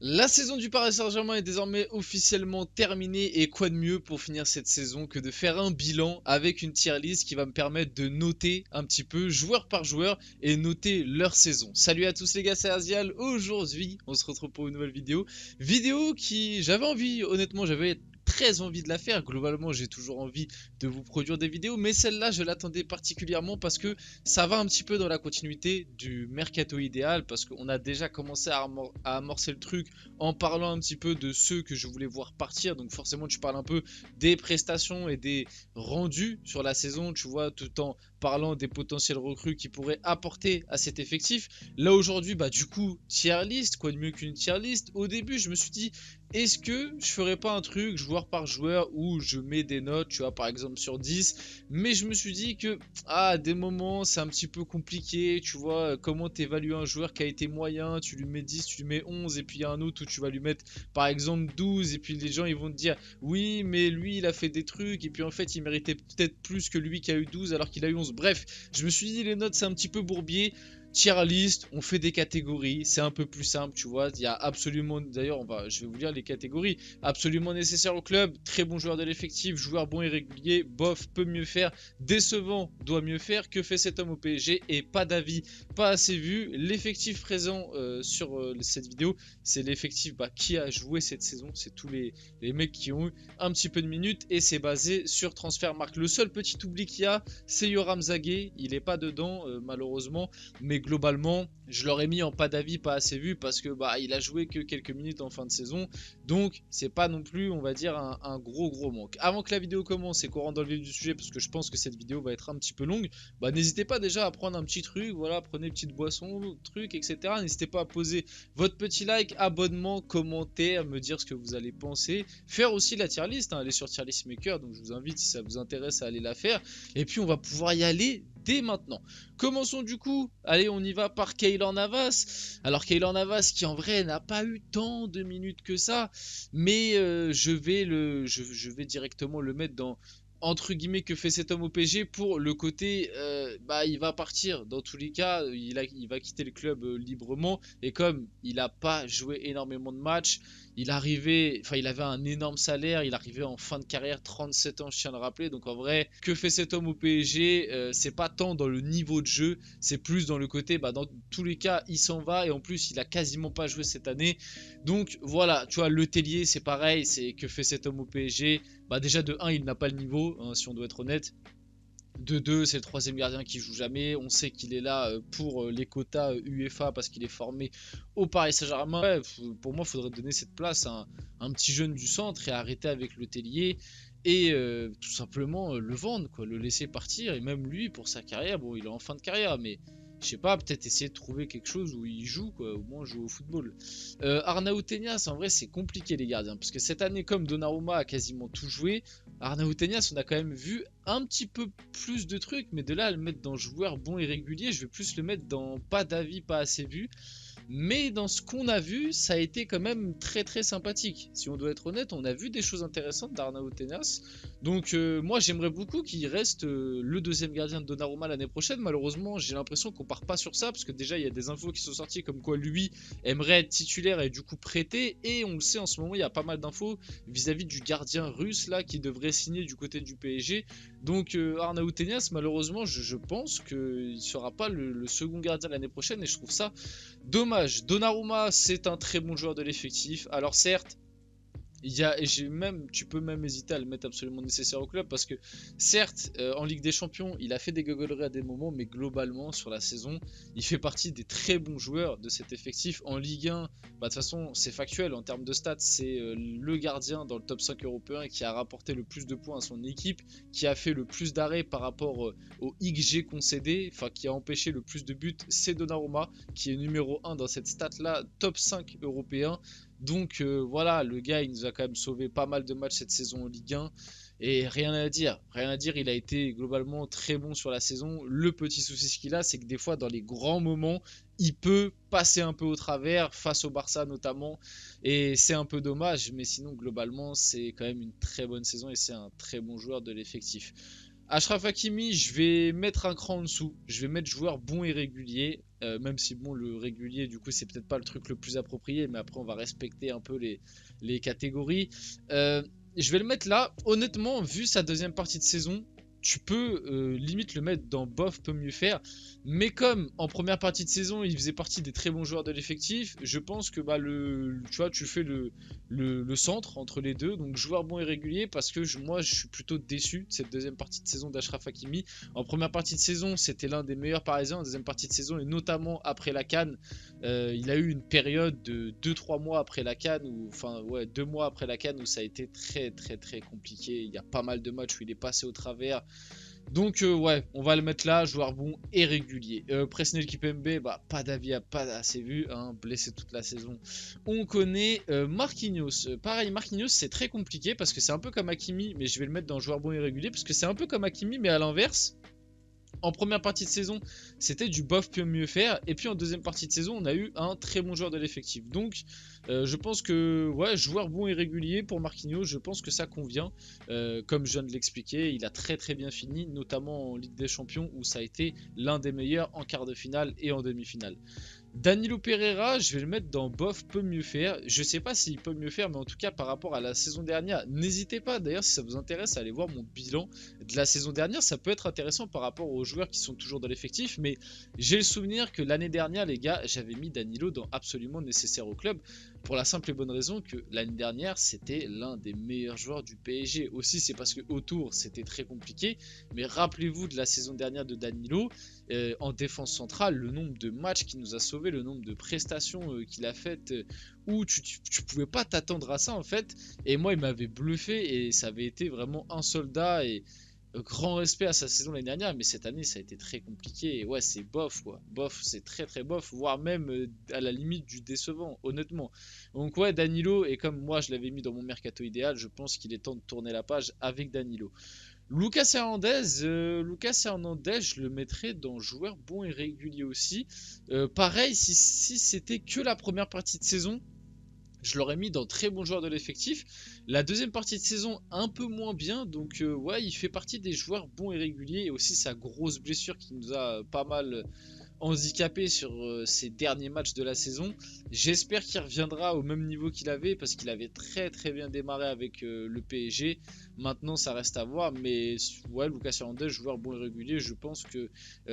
La saison du Paris Saint-Germain est désormais officiellement terminée et quoi de mieux pour finir cette saison que de faire un bilan avec une tier list qui va me permettre de noter un petit peu joueur par joueur et noter leur saison. Salut à tous les gars, c'est Azial. Aujourd'hui, on se retrouve pour une nouvelle vidéo. Vidéo qui, j'avais envie, honnêtement, j'avais très envie de la faire. Globalement, j'ai toujours envie de vous produire des vidéos, mais celle-là, je l'attendais particulièrement parce que ça va un petit peu dans la continuité du mercato idéal, parce qu'on a déjà commencé à amorcer le truc en parlant un petit peu de ceux que je voulais voir partir. Donc forcément, tu parles un peu des prestations et des rendus sur la saison, tu vois, tout en parlant des potentiels recrues qui pourraient apporter à cet effectif. Là aujourd'hui, bah du coup, tier list, quoi de mieux qu'une tier list. Au début, je me suis dit, est-ce que je ferais pas un truc joueur par joueur où je mets des notes, tu vois, par exemple sur 10, mais je me suis dit que à des moments c'est un petit peu compliqué, tu vois, comment t'évalues un joueur qui a été moyen, tu lui mets 10, tu lui mets 11 et puis il y a un autre où tu vas lui mettre par exemple 12 et puis les gens ils vont te dire oui mais lui il a fait des trucs et puis en fait il méritait peut-être plus que lui qui a eu 12 alors qu'il a eu 11. Bref, je me suis dit les notes c'est un petit peu bourbier. Tier list, on fait des catégories, c'est un peu plus simple, tu vois. Il y a absolument, d'ailleurs, je vais vous lire les catégories. Absolument nécessaire au club, très bon joueur de l'effectif, joueur bon et régulier, bof, peut mieux faire, décevant, doit mieux faire. Que fait cet homme au PSG? Et pas d'avis, pas assez vu. L'effectif présent sur cette vidéo, c'est l'effectif qui a joué cette saison. C'est tous les mecs qui ont eu un petit peu de minutes et c'est basé sur Transfermarkt. Le seul petit oubli qu'il y a, c'est Yoram Zagué. Il n'est pas dedans, malheureusement, mais globalement, je l'aurais mis en pas d'avis, pas assez vu parce que il a joué que quelques minutes en fin de saison, donc c'est pas non plus, on va dire, un gros manque. Avant que la vidéo commence et qu'on rentre dans le vif du sujet, parce que je pense que cette vidéo va être un petit peu longue, n'hésitez pas déjà à prendre un petit truc, voilà, prenez une petite boisson, truc, etc. N'hésitez pas à poser votre petit like, abonnement, commentaire, me dire ce que vous allez penser, faire aussi la tier list, hein, elle est sur tier list maker, donc je vous invite si ça vous intéresse à aller la faire, et puis on va pouvoir y aller dès maintenant. Commençons du coup, allez on y va par Keylor Navas. Alors Keylor Navas qui en vrai n'a pas eu tant de minutes que ça, mais je vais directement le mettre dans entre guillemets que fait cet homme au PSG pour le côté il va partir dans tous les cas, il va quitter le club librement et comme il n'a pas joué énormément de matchs, il avait un énorme salaire, il arrivait en fin de carrière, 37 ans, je tiens à le rappeler. Donc en vrai, que fait cet homme au PSG? C'est pas tant dans le niveau de jeu, c'est plus dans le côté, dans tous les cas, il s'en va et en plus, il a quasiment pas joué cette année. Donc voilà, tu vois, Le Tellier, c'est pareil, c'est que fait cet homme au PSG? Déjà de 1, il n'a pas le niveau, hein, si on doit être honnête. De 2, c'est le troisième gardien qui joue jamais. On sait qu'il est là pour les quotas UEFA parce qu'il est formé au Paris Saint-Germain. Ouais, pour moi, il faudrait donner cette place à un petit jeune du centre et arrêter avec Le Tellier et tout simplement le vendre, quoi, le laisser partir. Et même lui, pour sa carrière, bon, il est en fin de carrière, mais je sais pas, peut-être essayer de trouver quelque chose où il joue, quoi, au moins joue au football. Arnaud Tenias, en vrai, c'est compliqué les gardiens parce que cette année, comme Donnarumma a quasiment tout joué, Arnaud Tenias, on a quand même vu un petit peu plus de trucs, mais de là à le mettre dans joueur bon et régulier, je vais plus le mettre dans pas d'avis, pas assez vu. Mais dans ce qu'on a vu, ça a été quand même très sympathique. Si on doit être honnête, on a vu des choses intéressantes d'Arnaud Tenas. Donc moi j'aimerais beaucoup qu'il reste le deuxième gardien de Donnarumma l'année prochaine. Malheureusement, j'ai l'impression qu'on part pas sur ça parce que déjà il y a des infos qui sont sorties comme quoi lui aimerait être titulaire et du coup prêté. Et on le sait en ce moment, il y a pas mal d'infos vis-à-vis du gardien russe là qui devrait signer du côté du PSG. Donc Arnaud Tenas, malheureusement, je pense qu'il ne sera pas le second gardien l'année prochaine et je trouve ça dommage. Donnarumma, c'est un très bon joueur de l'effectif. Alors certes, tu peux même hésiter à le mettre absolument nécessaire au club parce que certes en Ligue des Champions il a fait des gogoleries à des moments, mais globalement sur la saison il fait partie des très bons joueurs de cet effectif. En Ligue 1, de toute façon c'est factuel en termes de stats, c'est le gardien dans le top 5 européen qui a rapporté le plus de points à son équipe, qui a fait le plus d'arrêts par rapport au XG concédé, enfin qui a empêché le plus de buts, c'est Donnarumma qui est numéro 1 dans cette stat là, top 5 européen. Donc voilà, le gars il nous a quand même sauvé pas mal de matchs cette saison en Ligue 1 et rien à dire, il a été globalement très bon sur la saison. Le petit souci qu'il a, c'est que des fois dans les grands moments, il peut passer un peu au travers face au Barça notamment et c'est un peu dommage, mais sinon globalement c'est quand même une très bonne saison et c'est un très bon joueur de l'effectif. Achraf Hakimi, je vais mettre un cran en dessous. Je vais mettre joueur bon et régulier. Même si bon, le régulier, du coup, c'est peut-être pas le truc le plus approprié. Mais après, on va respecter un peu les catégories. Euh, je vais le mettre là. Honnêtement, vu sa deuxième partie de saison, tu peux limite le mettre dans bof, peut mieux faire. Mais comme en première partie de saison, il faisait partie des très bons joueurs de l'effectif, je pense que bah, tu vois, tu fais le centre entre les deux. Donc joueur bon et régulier parce que moi, je suis plutôt déçu de cette deuxième partie de saison d'Achraf Hakimi. En première partie de saison, c'était l'un des meilleurs Parisiens. En deuxième partie de saison, et notamment après la CAN, il a eu une période de 2-3 mois après la CAN, ou enfin ouais, 2 mois après la CAN où ça a été très très très compliqué. Il y a pas mal de matchs où il est passé au travers. Donc ouais, on va le mettre là, joueur bon et régulier. Presnel Kimpembe, bah pas d'avis, pas assez vu, hein, blessé toute la saison. On connaît Marquinhos. Pareil, Marquinhos c'est très compliqué parce que c'est un peu comme Hakimi, mais je vais le mettre dans joueur bon et régulier parce que c'est un peu comme Hakimi mais à l'inverse. En première partie de saison, c'était du bof peut mieux faire. Et puis en deuxième partie de saison, on a eu un très bon joueur de l'effectif. Donc, je pense que, ouais, joueur bon et régulier pour Marquinhos, je pense que ça convient. Comme je viens de l'expliquer, il a très très bien fini, notamment en Ligue des Champions, où ça a été l'un des meilleurs en quart de finale et en demi-finale. Danilo Pereira, je vais le mettre dans bof, peut mieux faire. Je sais pas s'il peut mieux faire, mais en tout cas par rapport à la saison dernière, n'hésitez pas d'ailleurs si ça vous intéresse à aller voir mon bilan de la saison dernière. Ça peut être intéressant par rapport aux joueurs qui sont toujours dans l'effectif, mais j'ai le souvenir que l'année dernière, les gars, j'avais mis Danilo dans absolument nécessaire au club pour la simple et bonne raison que l'année dernière, c'était l'un des meilleurs joueurs du PSG. Aussi, c'est parce que autour, c'était très compliqué, mais rappelez-vous de la saison dernière de Danilo. En défense centrale, le nombre de matchs qu'il nous a sauvés, le nombre de prestations qu'il a faites, où tu pouvais pas t'attendre à ça en fait. Et moi, il m'avait bluffé et ça avait été vraiment un soldat et grand respect à sa saison l'année dernière. Mais cette année, ça a été très compliqué. Et ouais, c'est bof quoi. Bof, c'est très très bof, voire même à la limite du décevant, honnêtement. Donc ouais, Danilo, et comme moi je l'avais mis dans mon mercato idéal, je pense qu'il est temps de tourner la page avec Danilo. Lucas Hernandez, je le mettrais dans joueur bon et régulier aussi. Pareil, si c'était que la première partie de saison, je l'aurais mis dans très bon joueur de l'effectif. La deuxième partie de saison, un peu moins bien. Donc ouais, il fait partie des joueurs bons et réguliers. Et aussi sa grosse blessure qui nous a pas mal handicapé sur ses derniers matchs de la saison. J'espère qu'il reviendra au même niveau qu'il avait parce qu'il avait très très bien démarré avec le PSG. Maintenant ça reste à voir, mais ouais, Lucas Hernandez, joueur bon et régulier, je pense que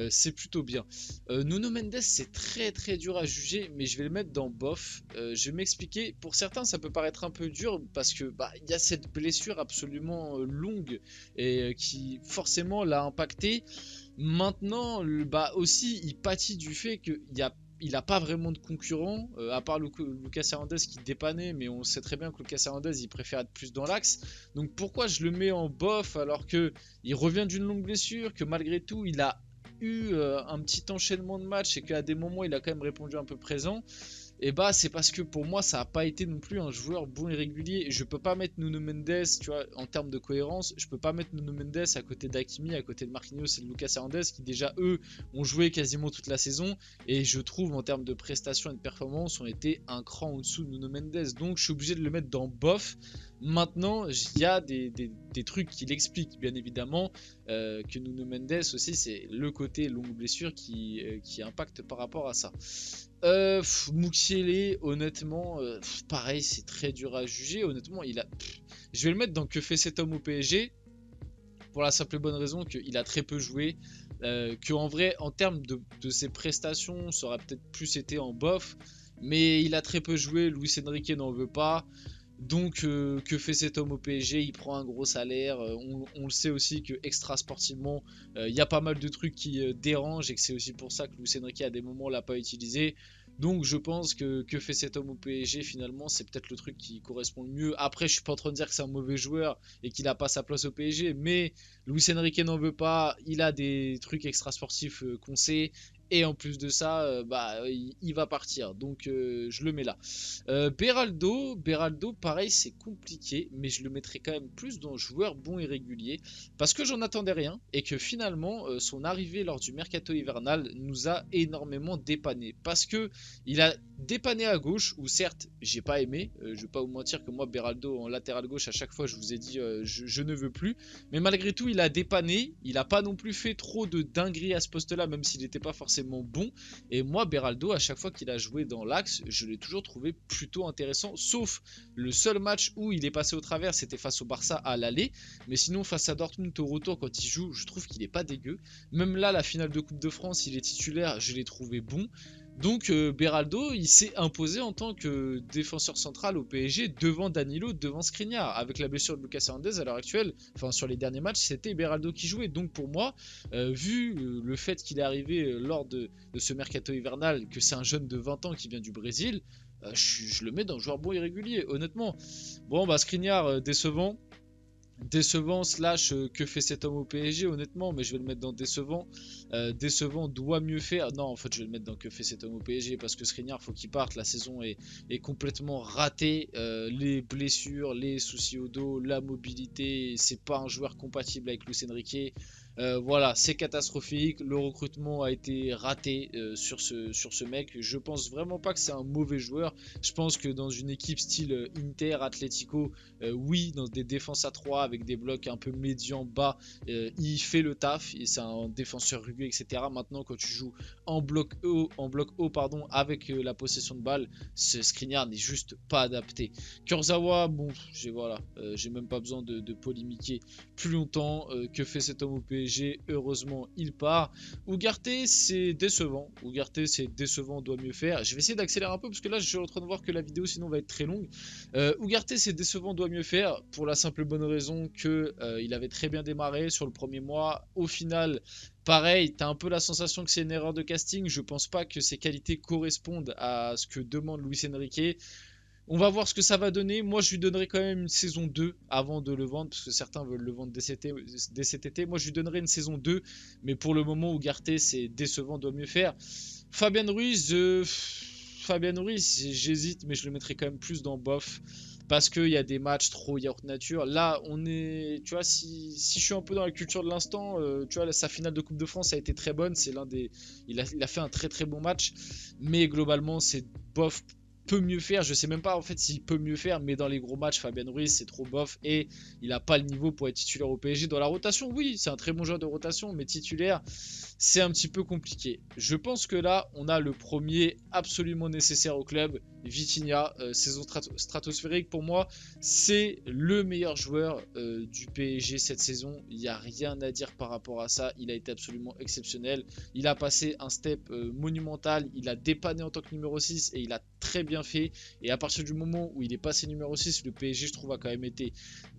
c'est plutôt bien. Nuno Mendes, c'est très très dur à juger, mais je vais le mettre dans bof. Je vais m'expliquer. Pour certains ça peut paraître un peu dur parce que bah, il y a cette blessure absolument longue et qui forcément l'a impacté. Maintenant, bah aussi, il pâtit du fait qu'il a pas vraiment de concurrent, à part Lucas Hernandez qui dépannait, mais on sait très bien que Lucas Hernandez il préfère être plus dans l'axe. Donc pourquoi je le mets en bof alors que il revient d'une longue blessure, que malgré tout il a eu un petit enchaînement de matchs et qu'à des moments il a quand même répondu un peu présent. Et bah c'est parce que pour moi ça n'a pas été non plus un joueur bon et régulier. Je peux pas mettre Nuno Mendes, tu vois, en termes de cohérence, je peux pas mettre Nuno Mendes à côté d'Hakimi, à côté de Marquinhos et de Lucas Hernandez qui déjà eux ont joué quasiment toute la saison et je trouve en termes de prestations et de performance ont été un cran au dessous de Nuno Mendes. Donc je suis obligé de le mettre dans bof. Maintenant, il y a des trucs qui l'expliquent, bien évidemment, que Nuno Mendes aussi, c'est le côté longue blessure qui impacte par rapport à ça. Mukiele, honnêtement, pareil, c'est très dur à juger. Honnêtement, je vais le mettre dans que fait cet homme au PSG pour la simple et bonne raison qu'il a très peu joué. Que en vrai, en termes de ses prestations, ça aurait peut-être plus été en bof. Mais il a très peu joué. Luis Enrique n'en veut pas. Donc, que fait cet homme au PSG? Il prend un gros salaire. On le sait aussi que extra sportivement, il y a pas mal de trucs qui dérangent et que c'est aussi pour ça que Luis Enrique à des moments l'a pas utilisé. Donc, je pense que fait cet homme au PSG finalement, c'est peut-être le truc qui correspond le mieux. Après, je suis pas en train de dire que c'est un mauvais joueur et qu'il a pas sa place au PSG, mais Luis Enrique n'en veut pas. Il a des trucs extra sportifs qu'on sait. Et en plus de ça, il va partir. Donc je le mets là. Beraldo, pareil, c'est compliqué, mais je le mettrai quand même plus dans joueur bon et régulier. Parce que j'en attendais rien. Et que finalement, son arrivée lors du mercato hivernal nous a énormément dépanné. Parce que il a dépanné à gauche, où certes, j'ai pas aimé. Je vais pas vous mentir que moi, Beraldo en latéral gauche, à chaque fois, je vous ai dit, je ne veux plus. Mais malgré tout, il a dépanné. Il a pas non plus fait trop de dingueries à ce poste-là, même s'il n'était pas forcément bon. Et moi, Beraldo, à chaque fois qu'il a joué dans l'axe, je l'ai toujours trouvé plutôt intéressant. Sauf le seul match où il est passé au travers, c'était face au Barça à l'aller. Mais sinon, face à Dortmund au retour, quand il joue, je trouve qu'il est pas dégueu. Même là, la finale de Coupe de France, il est titulaire, je l'ai trouvé bon. Donc Beraldo, il s'est imposé en tant que défenseur central au PSG devant Danilo, devant Skriniar. Avec la blessure de Lucas Hernandez à l'heure actuelle, enfin sur les derniers matchs, c'était Beraldo qui jouait. Donc pour moi, vu le fait qu'il est arrivé lors de ce mercato hivernal, que c'est un jeune de 20 ans qui vient du Brésil, je le mets dans joueur bon irrégulier, honnêtement. Bon, bah Skriniar, décevant. Décevant slash que fait cet homme au PSG honnêtement, mais je vais le mettre dans décevant. Décevant doit mieux faire. Non, en fait je vais le mettre dans que fait cet homme au PSG parce que Skriniar faut qu'il parte. La saison est complètement ratée. Les blessures, les soucis au dos, la mobilité, c'est pas un joueur compatible avec Luis Enrique. Voilà, c'est catastrophique. Le recrutement a été raté sur ce mec. Je pense vraiment pas que c'est un mauvais joueur. Je pense que dans une équipe style Inter, Atlético, oui, dans des défenses à 3 avec des blocs un peu médians bas, il fait le taf. C'est un défenseur rugueux, etc. Maintenant, quand tu joues en bloc haut pardon, avec la possession de balle, ce Skriniar n'est juste pas adapté. Kurzawa, bon, j'ai même pas besoin de polémiquer plus longtemps. Que fait cet homme au PSG? Heureusement, il part. Ugarte, c'est décevant. On doit mieux faire. Je vais essayer d'accélérer un peu parce que là, je suis en train de voir que la vidéo sinon va être très longue. Ugarte, c'est décevant, doit mieux faire pour la simple bonne raison que il avait très bien démarré sur le premier mois. Au final, pareil, t'as un peu la sensation que c'est une erreur de casting. Je pense pas que ses qualités correspondent à ce que demande Luis Enrique. On va voir ce que ça va donner. Moi, je lui donnerai quand même une saison 2 avant de le vendre, parce que certains veulent le vendre dès cet été. Moi, je lui donnerai une saison 2, mais pour le moment, Ugarte, c'est décevant, doit mieux faire. Fabien Ruiz, j'hésite, mais je le mettrai quand même plus dans bof. Parce qu'il y a des matchs trop yaourt nature. Là, on est. Tu vois, si je suis un peu dans la culture de l'instant, tu vois, sa finale de Coupe de France a été très bonne. C'est l'un des. Il a fait un très très bon match. Mais globalement, c'est bof, peut mieux faire. Je sais même pas en fait s'il peut mieux faire, mais dans les gros matchs, Fabien Ruiz c'est trop bof et il a pas le niveau pour être titulaire au PSG. Dans la rotation, oui, c'est un très bon joueur de rotation, mais titulaire, c'est un petit peu compliqué. Je pense que là, on a le premier absolument nécessaire au club, Vitinha, saison stratosphérique pour moi, c'est le meilleur joueur du PSG cette saison. Il n'y a rien à dire par rapport à ça. Il a été absolument exceptionnel. Il a passé un step monumental. Il a dépanné en tant que numéro 6 et il a très bien fait. Et à partir du moment où il est passé numéro 6, le PSG, je trouve, a quand même été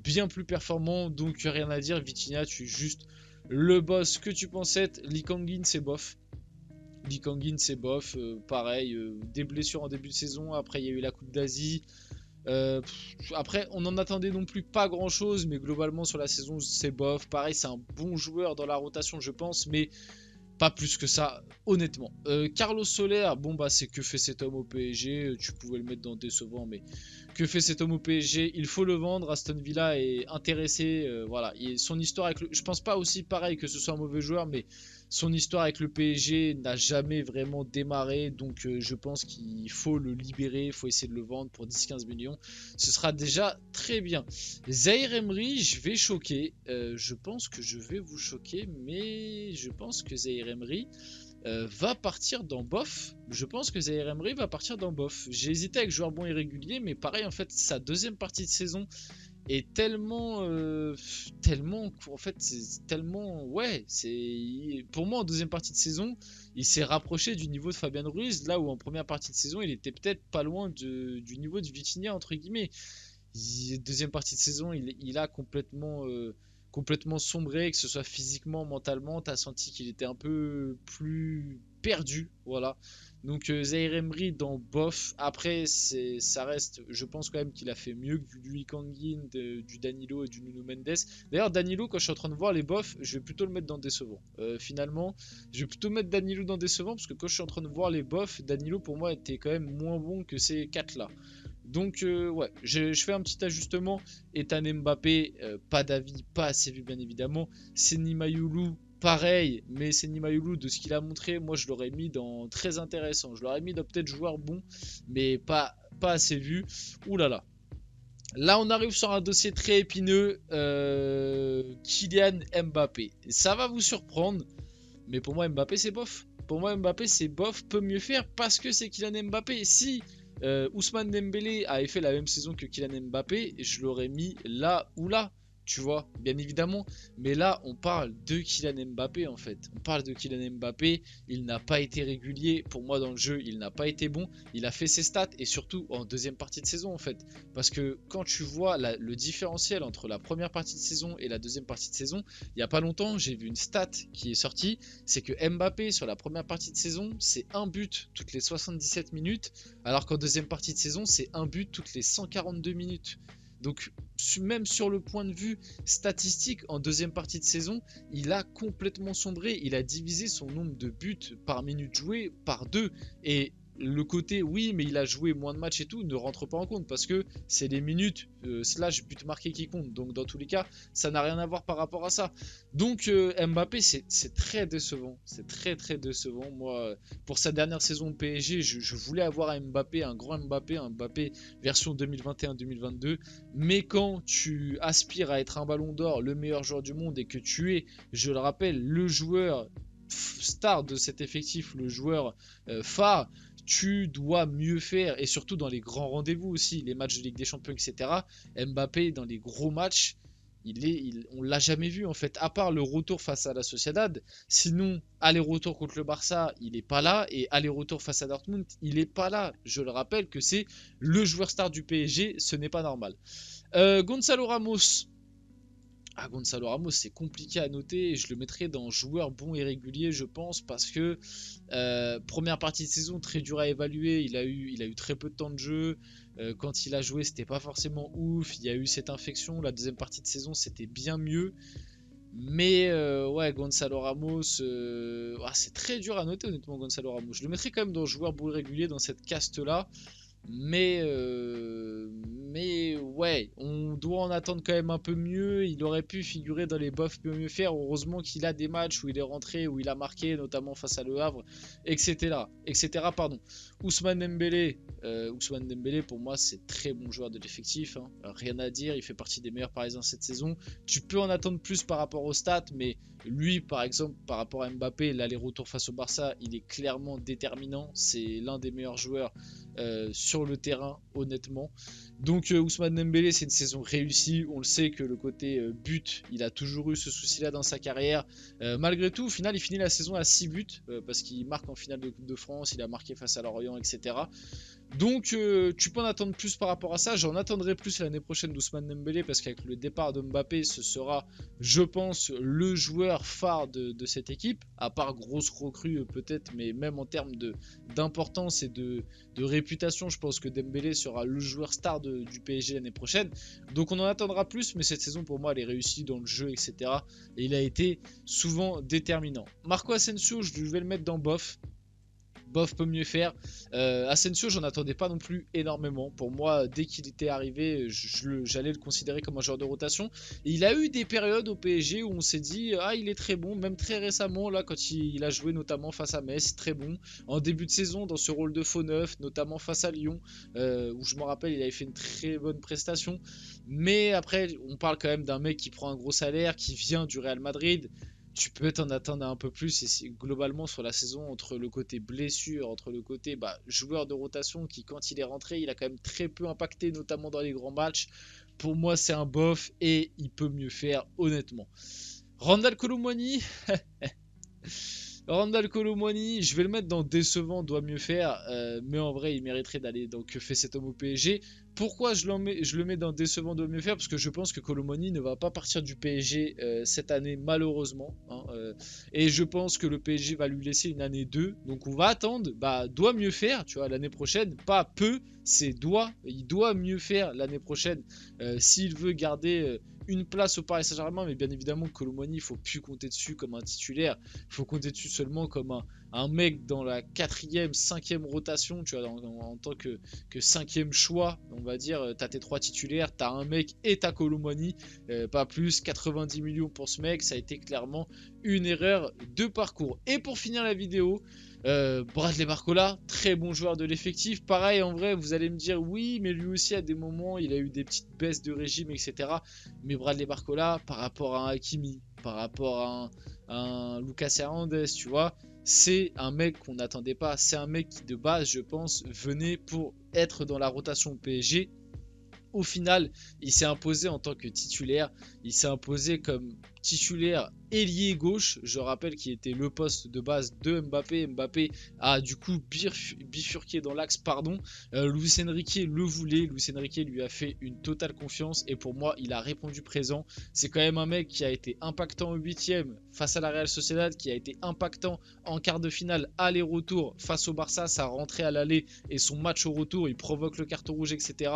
bien plus performant. Donc, rien à dire. Vitinha, tu es juste le boss que tu penses être. Lee Kangin, c'est bof. Lee Kangin, c'est bof. Pareil, des blessures en début de saison. Après, il y a eu la Coupe d'Asie. Après, on n'en attendait non plus pas grand chose, mais globalement sur la saison, c'est bof. Pareil, c'est un bon joueur dans la rotation, je pense, mais pas plus que ça, honnêtement. Carlos Soler, bon bah c'est que fait cet homme au PSG. Tu pouvais le mettre dans décevant, mais que fait cet homme au PSG? Il faut le vendre. Aston Villa est intéressé. Voilà, et son histoire avec je pense pas aussi pareil que ce soit un mauvais joueur, mais son histoire avec le PSG n'a jamais vraiment démarré. Donc je pense qu'il faut le libérer. Il faut essayer de le vendre pour 10-15 millions. Ce sera déjà très bien. Zaïre Emery, je vais choquer. Je pense que je vais vous choquer, mais je pense que Zaïre Emery va partir dans bof. Je pense que Zaïre Emery va partir dans bof. J'ai hésité avec joueur bon et régulier, mais pareil, en fait, sa deuxième partie de saison est tellement, en fait, c'est tellement, ouais, c'est pour moi en deuxième partie de saison, il s'est rapproché du niveau de Fabien Ruiz, là où en première partie de saison, il était peut-être pas loin du niveau de Vitinha entre guillemets. Deuxième partie de saison, il a complètement sombré, que ce soit physiquement, mentalement. T'as senti qu'il était un peu plus perdu, voilà. Donc Zaïre Emery dans bof. Après, ça reste, je pense quand même qu'il a fait mieux que du Louis Kangin, du Danilo et du Nuno Mendes. D'ailleurs, Danilo, quand je suis en train de voir les bofs, je vais plutôt le mettre dans décevant. Finalement, je vais plutôt mettre Danilo dans décevant parce que quand je suis en train de voir les bofs, Danilo pour moi était quand même moins bon que ces 4 là. Donc ouais, je fais un petit ajustement. Ethan Mbappé, pas d'avis, pas assez vu bien évidemment. Seny Mayulu, pareil, mais Seny Mayulu, de ce qu'il a montré, moi je l'aurais mis dans très intéressant. Je l'aurais mis dans peut-être joueur bon, mais pas assez vu. Ouh là là. Là, on arrive sur un dossier très épineux. Kylian Mbappé. Ça va vous surprendre, mais pour moi, Mbappé, c'est bof. Pour moi, Mbappé, c'est bof, peut mieux faire parce que c'est Kylian Mbappé. Si Ousmane Dembélé avait fait la même saison que Kylian Mbappé, je l'aurais mis là ou là, tu vois, bien évidemment. Mais là, on parle de Kylian Mbappé en fait. On parle de Kylian Mbappé. Il n'a pas été régulier. Pour moi, dans le jeu, il n'a pas été bon. Il a fait ses stats et surtout en deuxième partie de saison en fait. Parce que quand tu vois le différentiel entre la première partie de saison et la deuxième partie de saison, il n'y a pas longtemps, j'ai vu une stat qui est sortie. C'est que Mbappé, sur la première partie de saison, c'est un but toutes les 77 minutes. Alors qu'en deuxième partie de saison, c'est un but toutes les 142 minutes. Donc même sur le point de vue statistique, en deuxième partie de saison, il a complètement sombré. Il a divisé son nombre de buts par minute jouée par 2. Et le côté oui mais il a joué moins de matchs et tout ne rentre pas en compte parce que c'est les minutes slash but marqué qui comptent. Donc dans tous les cas ça n'a rien à voir par rapport à ça. Donc Mbappé c'est très décevant. C'est très décevant. Moi pour sa dernière saison au PSG je voulais avoir un Mbappé, un grand Mbappé, un Mbappé version 2021-2022. Mais quand tu aspires à être un ballon d'or, le meilleur joueur du monde et que tu es, je le rappelle, le joueur star de cet effectif, le joueur phare, tu dois mieux faire et surtout dans les grands rendez-vous aussi, les matchs de Ligue des Champions, etc. Mbappé dans les gros matchs, on l'a jamais vu en fait, à part le retour face à la Sociedad. Sinon, aller-retour contre le Barça, il est pas là, et aller-retour face à Dortmund, il est pas là. Je le rappelle que c'est le joueur star du PSG, ce n'est pas normal. Gonzalo Ramos. Ah, Gonzalo Ramos, c'est compliqué à noter. Je le mettrais dans joueur bon et régulier, je pense, parce que première partie de saison très dur à évaluer. Il a eu très peu de temps de jeu. Quand il a joué, c'était pas forcément ouf. Il y a eu cette infection. La deuxième partie de saison, c'était bien mieux. Mais ouais, Gonzalo Ramos, c'est très dur à noter honnêtement. Gonzalo Ramos, je le mettrais quand même dans joueur bon et régulier dans cette caste-là. Mais ouais, on doit en attendre quand même un peu mieux. Il aurait pu figurer dans les bofs peut mieux faire. Heureusement qu'il a des matchs où il est rentré, où il a marqué, notamment face à Le Havre, etc. Pardon. Ousmane Dembélé, pour moi, c'est très bon joueur de l'effectif. Hein. Rien à dire, il fait partie des meilleurs Parisiens cette saison. Tu peux en attendre plus par rapport aux stats, mais lui, par exemple, par rapport à Mbappé, l'aller-retour face au Barça, il est clairement déterminant. C'est l'un des meilleurs joueurs sur le terrain, honnêtement. Donc Ousmane Dembélé, c'est une saison réussie. On le sait que le côté but, il a toujours eu ce souci-là dans sa carrière. Malgré tout, au final, il finit la saison à 6 buts parce qu'il marque en finale de Coupe de France, il a marqué face à Lorient, etc. Donc tu peux en attendre plus par rapport à ça. J'en attendrai plus l'année prochaine d'Ousmane Dembélé parce qu'avec le départ de Mbappé, ce sera, je pense, le joueur phare de cette équipe. À part grosse recrue peut-être, mais même en termes d'importance et de réputation, je pense que Dembélé sera le joueur star du PSG l'année prochaine. Donc on en attendra plus, mais cette saison pour moi elle est réussie dans le jeu, etc. Et il a été souvent déterminant. Marco Asensio, je vais le mettre dans bof. Bof peut mieux faire. Asensio, j'en attendais pas non plus énormément. Pour moi, dès qu'il était arrivé, j'allais le considérer comme un joueur de rotation. Et il a eu des périodes au PSG où on s'est dit ah il est très bon, même très récemment là quand il a joué notamment face à Metz, très bon. En début de saison dans ce rôle de faux neuf, notamment face à Lyon, où je me rappelle il avait fait une très bonne prestation. Mais après, on parle quand même d'un mec qui prend un gros salaire, qui vient du Real Madrid. Tu peux t'en attendre un peu plus et globalement sur la saison entre le côté blessure, entre le côté joueur de rotation qui quand il est rentré il a quand même très peu impacté notamment dans les grands matchs. Pour moi c'est un bof et il peut mieux faire honnêtement. Randal Kolo Muani Randal Kolo Muani, je vais le mettre dans décevant, doit mieux faire, mais en vrai il mériterait d'aller dans que fait cet homme au PSG. Pourquoi je le mets dans décevant de mieux faire? Parce que je pense que Kolo Muani ne va pas partir du PSG cette année malheureusement, hein, et je pense que le PSG va lui laisser une année 2. Donc on va attendre, doit mieux faire, tu vois, l'année prochaine, pas peu, c'est doit, il doit mieux faire l'année prochaine s'il veut garder une place au Paris Saint-Germain. Mais bien évidemment Kolo Muani, il faut plus compter dessus comme un titulaire, il faut compter dessus seulement comme un mec dans la 4e, 5e rotation, tu vois, en tant que 5e choix, on va dire. T'as tes 3 titulaires, t'as un mec et t'as Kolo Muani, pas plus. 90 millions pour ce mec, ça a été clairement une erreur de parcours. Et pour finir la vidéo, Bradley Barcola, très bon joueur de l'effectif. Pareil, en vrai, vous allez me dire oui, mais lui aussi à des moments, il a eu des petites baisses de régime, etc. Mais Bradley Barcola, par rapport à un Hakimi, par rapport à un Lucas Hernandez, tu vois, c'est un mec qu'on n'attendait pas. C'est un mec qui, de base, je pense, venait pour être dans la rotation PSG. Au final, il s'est imposé en tant que titulaire. Il s'est imposé comme titulaire ailier gauche. Je rappelle qu'il était le poste de base de Mbappé. Mbappé a du coup bifurqué dans l'axe, pardon. Luis Enrique le voulait. Luis Enrique lui a fait une totale confiance. Et pour moi, il a répondu présent. C'est quand même un mec qui a été impactant au 8e face à la Real Sociedad, qui a été impactant en quart de finale aller-retour face au Barça. Sa rentrée à l'aller et son match au retour, il provoque le carton rouge, etc.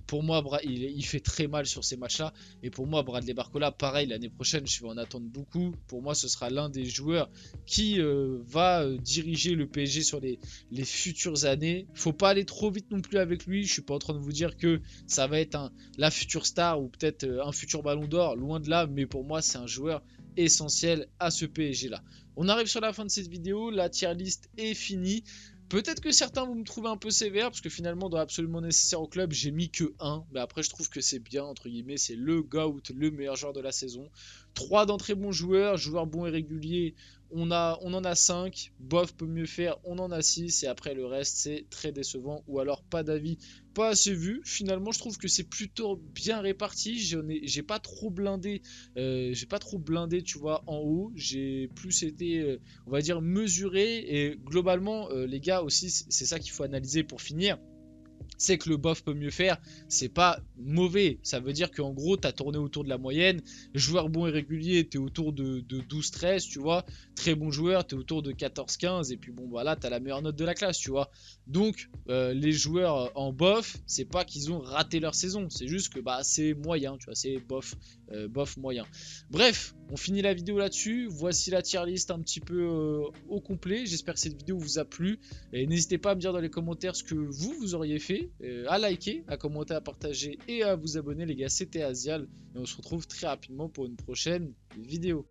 Pour moi, il fait très mal sur ces matchs-là. Et pour moi, Bradley Barcola, pareil, l'année prochaine, je vais en attendre beaucoup. Pour moi, ce sera l'un des joueurs qui va diriger le PSG sur les futures années. Faut pas aller trop vite non plus avec lui. Je suis pas en train de vous dire que ça va être la future star ou peut-être un futur ballon d'or. Loin de là. Mais pour moi, c'est un joueur essentiel à ce PSG là. On arrive sur la fin de cette vidéo, la tier list est finie. Peut-être que certains vont me trouver un peu sévère parce que finalement dans absolument nécessaire au club j'ai mis que 1, mais après je trouve que c'est bien, entre guillemets, c'est le GOAT, le meilleur joueur de la saison. 3 d'entrée bons joueurs, joueurs bons et réguliers, on en a 5, bof peut mieux faire, on en a 6 et après le reste c'est très décevant ou alors pas d'avis, pas assez vu. Finalement je trouve que c'est plutôt bien réparti, j'ai pas trop blindé, tu vois, en haut, j'ai plus été on va dire mesuré et globalement les gars aussi c'est ça qu'il faut analyser pour finir. C'est que le bof peut mieux faire, c'est pas mauvais. Ça veut dire qu'en gros, tu as tourné autour de la moyenne. Joueur bon et régulier, tu es autour de 12-13, tu vois. Très bon joueur, tu es autour de 14-15. Et puis bon, voilà, tu as la meilleure note de la classe, tu vois. Donc, les joueurs en bof, c'est pas qu'ils ont raté leur saison. C'est juste que c'est moyen, tu vois. C'est bof, bof moyen. Bref, on finit la vidéo là-dessus. Voici la tier list un petit peu au complet. J'espère que cette vidéo vous a plu. Et n'hésitez pas à me dire dans les commentaires ce que vous auriez fait. À liker, à commenter, à partager et à vous abonner les gars, c'était Azial et on se retrouve très rapidement pour une prochaine vidéo.